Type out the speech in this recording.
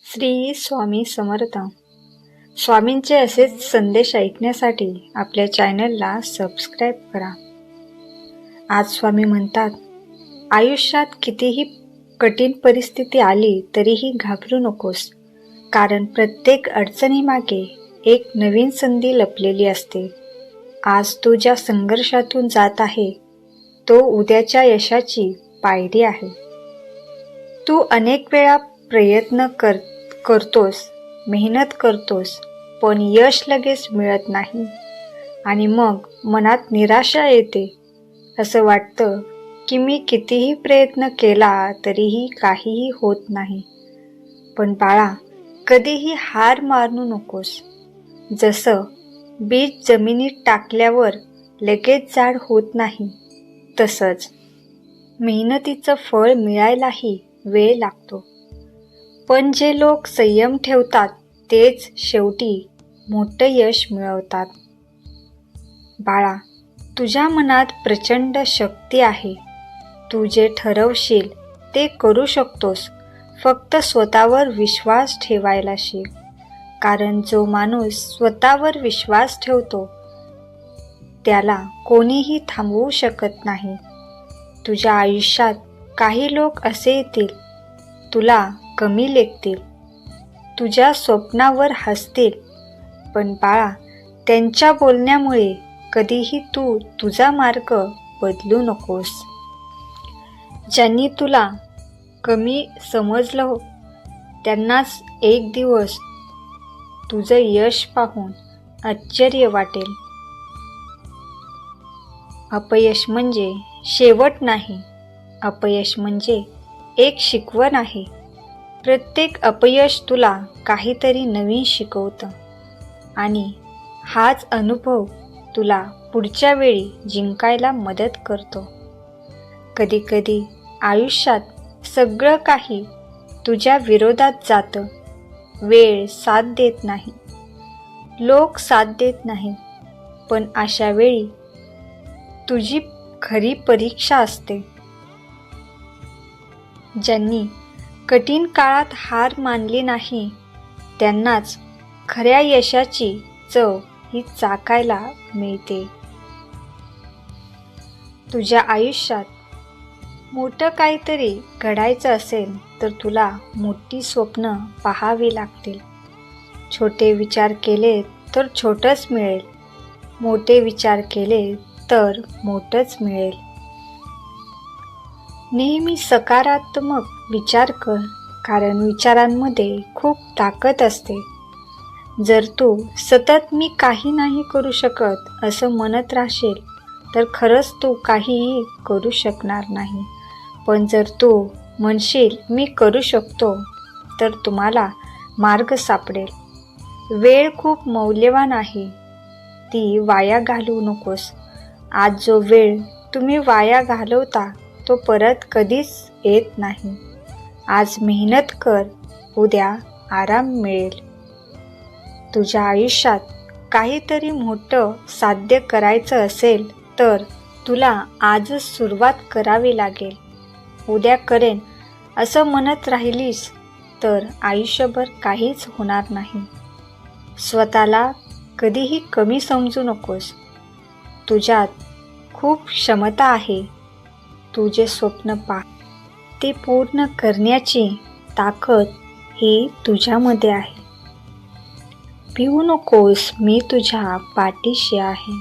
श्री स्वामी समर्थ. स्वामींचे असेच संदेश ऐकण्यासाठी आपल्या चॅनलला सबस्क्राईब करा. आज स्वामी म्हणतात, आयुष्यात कितीही कठीण परिस्थिती आली तरीही घाबरू नकोस, कारण प्रत्येक अडचणीमागे एक नवीन संधी लपलेली असते. आज तू ज्या संघर्षातून जात आहे तो उद्याच्या यशाची पायरी आहे. तू अनेक वेळा प्रयत्न करतोस, मेहनत करतोस, पण यश लगेच मिळत नाही आणि मग मनात निराशा येते. असं वाटतं की मी कितीही प्रयत्न केला तरीही काहीही होत नाही. पण बाळा, कधीही हार मानू नकोस. जसं बीज जमिनीत टाकल्यावर लगेच झाड होत नाही, तसंच मेहनतीचं फळ मिळायलाही वेळ लागतो. पण जे लोक संयम ठेवतात तेच शेवटी मोठं यश मिळवतात. बाळा, तुझ्या मनात प्रचंड शक्ती आहे. तू जे ठरवशील ते करू शकतोस. फक्त स्वतःवर विश्वास ठेवायला शिक, कारण जो माणूस स्वतःवर विश्वास ठेवतो त्याला कोणीही थांबवू शकत नाही. तुझ्या आयुष्यात काही लोक असे येतील, तुला कमी लेखतील, तुझ्या स्वप्नावर हसतील, पण बाळा, त्यांच्या बोलण्यामुळे कधीही तू तुझा मार्ग बदलू नकोस. ज्यांनी तुला कमी समजलं त्यांनाच एक दिवस तुझं यश पाहून आश्चर्य वाटेल. अपयश म्हणजे शेवट नाही, अपयश म्हणजे एक शिकवण आहे. प्रत्येक अपयश तुला काहीतरी नवीन शिकवतं आणि हाच अनुभव तुला पुढच्या वेळी जिंकायला मदत करतो. कधीकधी आयुष्यात सगळं काही तुझ्या विरोधात जातं. वेळ साथ देत नाही, लोक साथ देत नाही, पण अशा वेळी तुझी खरी परीक्षा असते. ज्यांनी कठीण काळात हार मानली नाही त्यांनाच खऱ्या यशाची चव ही चाखायला मिळते. तुझ्या आयुष्यात मोठं काहीतरी घडायचं असेल तर तुला मोठी स्वप्न पाहावी लागतील. छोटे विचार केले तर छोटंच मिळेल, मोठे विचार केले तर मोठंच मिळेल. नेहमी सकारात्मक विचार कर, कारण विचारांमध्ये खूप ताकद असते. जर तू सतत मी काही नाही करू शकत असं म्हणत राहशील तर खरंच तू काहीही करू शकणार नाही. पण जर तू म्हणशील मी करू शकतो, तर तुम्हाला मार्ग सापडेल. वेळ खूप मौल्यवान आहे, ती वाया घालवू नकोस. आज जो वेळ तुम्ही वाया घालवता तो परत कधीच येत नाही. आज मेहनत कर, उद्या आराम मिळेल. तुझ्या आयुष्यात काहीतरी मोठं साध्य करायचं असेल तर तुला आजच सुरुवात करावी लागेल. उद्या करेन असं म्हणत राहिलीस तर आयुष्यभर काहीच होणार नाही. स्वतःला कधीही कमी समजू नकोस. तुझ्यात खूप क्षमता आहे. तू जे स्वप्न पाह ते पूर्ण करण्याची ताकद ही तुझ्यामध्ये आहे. भिवू नकोस, मी तुझ्या पाठीशी आहे.